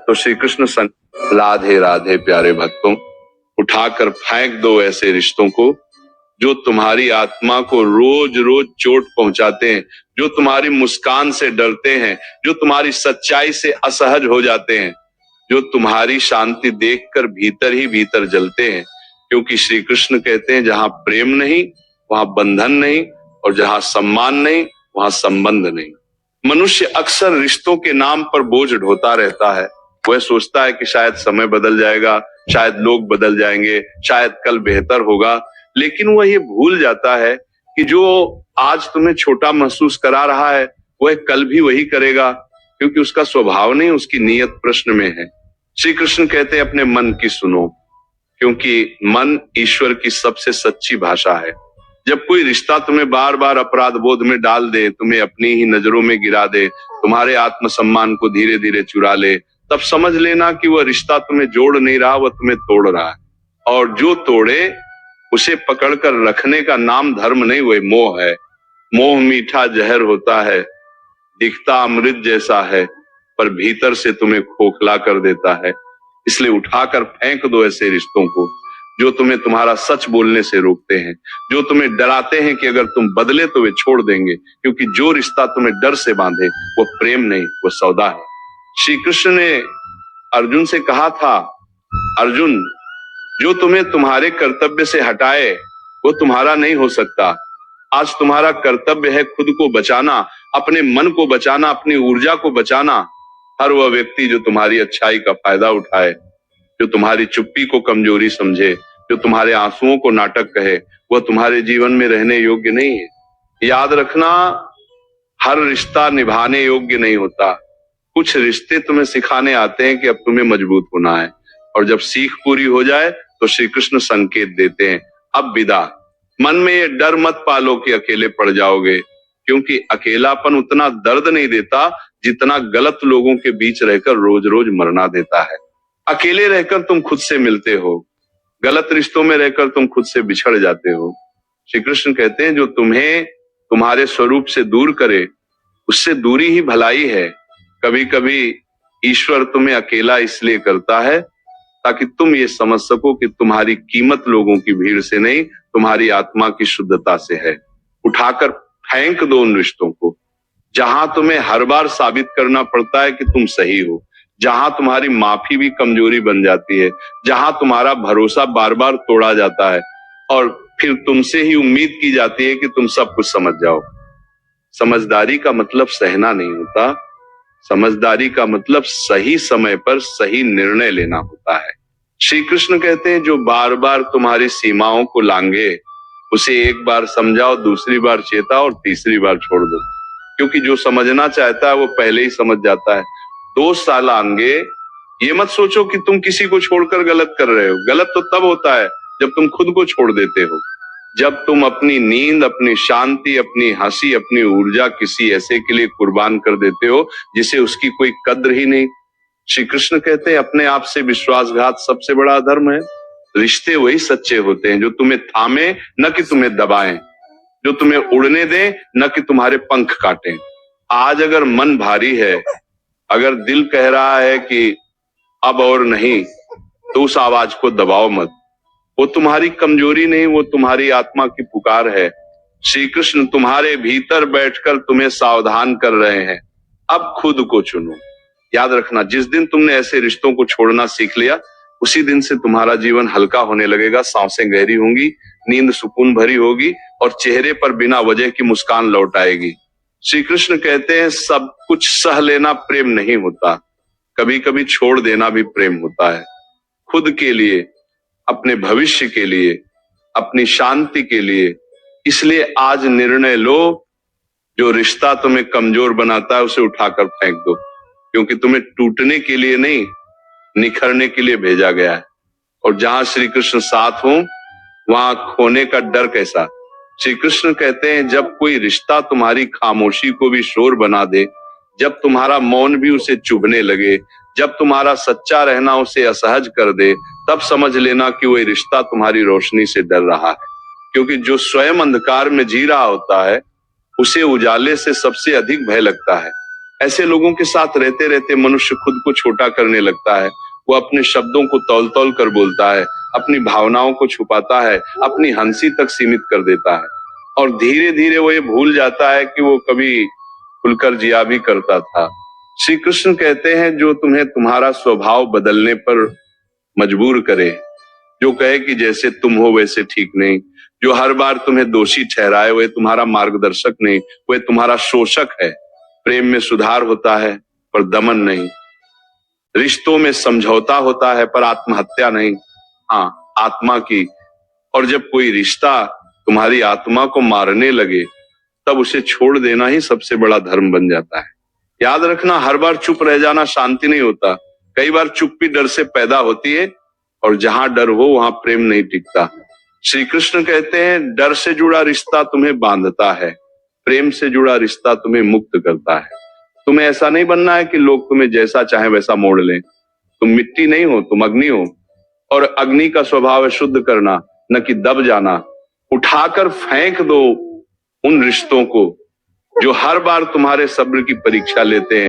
तो श्री कृष्ण राधे राधे प्यारे भक्तों, उठाकर फेंक दो ऐसे रिश्तों को जो तुम्हारी आत्मा को रोज रोज चोट पहुंचाते हैं, जो तुम्हारी मुस्कान से डरते हैं, जो तुम्हारी सच्चाई से असहज हो जाते हैं, जो तुम्हारी शांति देखकर भीतर ही भीतर जलते हैं। क्योंकि श्री कृष्ण कहते हैं जहां प्रेम नहीं वहां बंधन नहीं, और जहां सम्मान नहीं वहां संबंध नहीं। मनुष्य अक्सर रिश्तों के नाम पर बोझ ढोता रहता है। वह सोचता है कि शायद समय बदल जाएगा, शायद लोग बदल जाएंगे, शायद कल बेहतर होगा, लेकिन वह ये भूल जाता है कि जो आज तुम्हें छोटा महसूस करा रहा है वह कल भी वही करेगा, क्योंकि उसका स्वभाव नहीं, उसकी नीयत प्रश्न में है। श्री कृष्ण कहते हैं अपने मन की सुनो, क्योंकि मन ईश्वर की सबसे सच्ची भाषा है। जब कोई रिश्ता तुम्हें बार बार अपराध बोध में डाल दे, तुम्हें अपनी ही नजरों में गिरा दे, तुम्हारे आत्मसम्मान को धीरे धीरे चुरा ले, तब समझ लेना कि वह रिश्ता तुम्हें जोड़ नहीं रहा, वह तुम्हें तोड़ रहा है। और जो तोड़े उसे पकड़कर रखने का नाम धर्म नहीं, वह मोह है। मोह मीठा जहर होता है, दिखता अमृत जैसा है, पर भीतर से तुम्हें खोखला कर देता है। इसलिए उठाकर फेंक दो ऐसे रिश्तों को जो तुम्हें तुम्हारा सच बोलने से रोकते हैं, जो तुम्हें डराते हैं कि अगर तुम बदले तो वे छोड़ देंगे। क्योंकि जो रिश्ता तुम्हें डर से बांधे वो प्रेम नहीं, वो सौदा है। श्री कृष्ण ने अर्जुन से कहा था, अर्जुन, जो तुम्हें तुम्हारे कर्तव्य से हटाए वो तुम्हारा नहीं हो सकता। आज तुम्हारा कर्तव्य है खुद को बचाना, अपने मन को बचाना, अपनी ऊर्जा को बचाना। हर वह व्यक्ति जो तुम्हारी अच्छाई का फायदा उठाए, जो तुम्हारी चुप्पी को कमजोरी समझे, जो तुम्हारे आंसुओं को नाटक कहे, वह तुम्हारे जीवन में रहने योग्य नहीं है। याद रखना, हर रिश्ता निभाने योग्य नहीं होता। कुछ रिश्ते तुम्हें सिखाने आते हैं कि अब तुम्हें मजबूत होना है, और जब सीख पूरी हो जाए तो श्री कृष्ण संकेत देते हैं, अब विदा। मन में ये डर मत पालो कि अकेले पड़ जाओगे, क्योंकि अकेलापन उतना दर्द नहीं देता जितना गलत लोगों के बीच रहकर रोज रोज मरना देता है। अकेले रहकर तुम खुद से मिलते हो, गलत रिश्तों में रहकर तुम खुद से बिछड़ जाते हो। श्री कृष्ण कहते हैं जो तुम्हें तुम्हारे स्वरूप से दूर करे उससे दूरी ही भलाई है। कभी कभी ईश्वर तुम्हें अकेला इसलिए करता है ताकि तुम ये समझ सको कि तुम्हारी कीमत लोगों की भीड़ से नहीं, तुम्हारी आत्मा की शुद्धता से है। उठाकर फेंक दो उन रिश्तों को जहां तुम्हें हर बार साबित करना पड़ता है कि तुम सही हो, जहां तुम्हारी माफी भी कमजोरी बन जाती है, जहां तुम्हारा भरोसा बार बार तोड़ा जाता है और फिर तुमसे ही उम्मीद की जाती है कि तुम सब कुछ समझ जाओ। समझदारी का मतलब सहना नहीं होता, समझदारी का मतलब सही समय पर सही निर्णय लेना होता है। श्री कृष्ण कहते हैं जो बार बार तुम्हारी सीमाओं को लांघे उसे एक बार समझाओ, दूसरी बार चेताओ और तीसरी बार छोड़ दो, क्योंकि जो समझना चाहता है वो पहले ही समझ जाता है। 2 साल आंगे ये मत सोचो कि तुम किसी को छोड़कर गलत कर रहे हो। गलत तो तब होता है जब तुम खुद को छोड़ देते हो, जब तुम अपनी नींद, अपनी शांति, अपनी हंसी, अपनी ऊर्जा किसी ऐसे के लिए कुर्बान कर देते हो जिसे उसकी कोई कद्र ही नहीं। श्री कृष्ण कहते हैं अपने आप से विश्वासघात सबसे बड़ा अधर्म है। रिश्ते वही सच्चे होते हैं जो तुम्हें थामे न कि तुम्हें दबाएं, जो तुम्हें उड़ने दें न कि तुम्हारे पंख काटें। आज अगर मन भारी है, अगर दिल कह रहा है कि अब और नहीं, तो उस आवाज को दबाओ मत। वो तुम्हारी कमजोरी नहीं, वो तुम्हारी आत्मा की पुकार है। श्री कृष्ण तुम्हारे भीतर बैठकर तुम्हें सावधान कर रहे हैं, अब खुद को चुनो। याद रखना, जिस दिन तुमने ऐसे रिश्तों को छोड़ना सीख लिया उसी दिन से तुम्हारा जीवन हल्का होने लगेगा, सांसें गहरी होंगी, नींद सुकून भरी होगी और चेहरे पर बिना वजह की मुस्कान लौट आएगी। श्री कृष्ण कहते हैं सब कुछ सह लेना प्रेम नहीं होता, कभी कभी छोड़ देना भी प्रेम होता है। खुद के लिए, अपने भविष्य के लिए, अपनी शांति के लिए। इसलिए आज निर्णय लो, जो रिश्ता तुम्हें कमजोर बनाता है उसे उठाकर फेंक दो, क्योंकि तुम्हें टूटने के लिए नहीं, निखरने के लिए भेजा गया है। और जहां श्री कृष्ण साथ हो वहां खोने का डर कैसा। श्री कृष्ण कहते हैं जब कोई रिश्ता तुम्हारी खामोशी को भी शोर बना दे, जब तुम्हारा मौन भी उसे चुभने लगे, जब तुम्हारा सच्चा रहना उसे असहज कर दे, तब समझ लेना कि वह रिश्ता तुम्हारी रोशनी से डर रहा है। क्योंकि जो स्वयं अंधकार में जी रहा होता है उसे उजाले से सबसे अधिक भय लगता है। ऐसे लोगों के साथ रहते रहते मनुष्य खुद को छोटा करने लगता है। वो अपने शब्दों को तौल तौल कर बोलता है, अपनी भावनाओं को छुपाता है, अपनी हंसी तक सीमित कर देता है और धीरे धीरे वो ये भूल जाता है कि वो कभी खुलकर जिया भी करता था। श्री कृष्ण कहते हैं, जो तुम्हें तुम्हारा स्वभाव बदलने पर मजबूर करे, जो कहे कि जैसे तुम हो वैसे ठीक नहीं, जो हर बार तुम्हें दोषी ठहराए, वह तुम्हारा मार्गदर्शक नहीं, वह तुम्हारा शोषक है। प्रेम में सुधार होता है पर दमन नहीं, रिश्तों में समझौता होता है पर आत्महत्या नहीं, हाँ आत्मा की। और जब कोई रिश्ता तुम्हारी आत्मा को मारने लगे तब उसे छोड़ देना ही सबसे बड़ा धर्म बन जाता है। याद रखना, हर बार चुप रह जाना शांति नहीं होता। कई बार चुप्पी डर से पैदा होती है और जहां डर हो वहां प्रेम नहीं टिकता। श्री कृष्ण कहते हैं, डर से जुड़ा रिश्ता तुम्हें बांधता है, प्रेम से जुड़ा रिश्ता तुम्हें मुक्त करता है। तुम्हें ऐसा नहीं बनना है कि लोग तुम्हें जैसा चाहे वैसा मोड़ लें। तुम मिट्टी नहीं हो, तुम अग्नि हो, और अग्नि का स्वभाव है शुद्ध करना, न कि दब जाना। उठाकर फेंक दो उन रिश्तों को जो हर बार तुम्हारे सब्र की परीक्षा लेते हैं।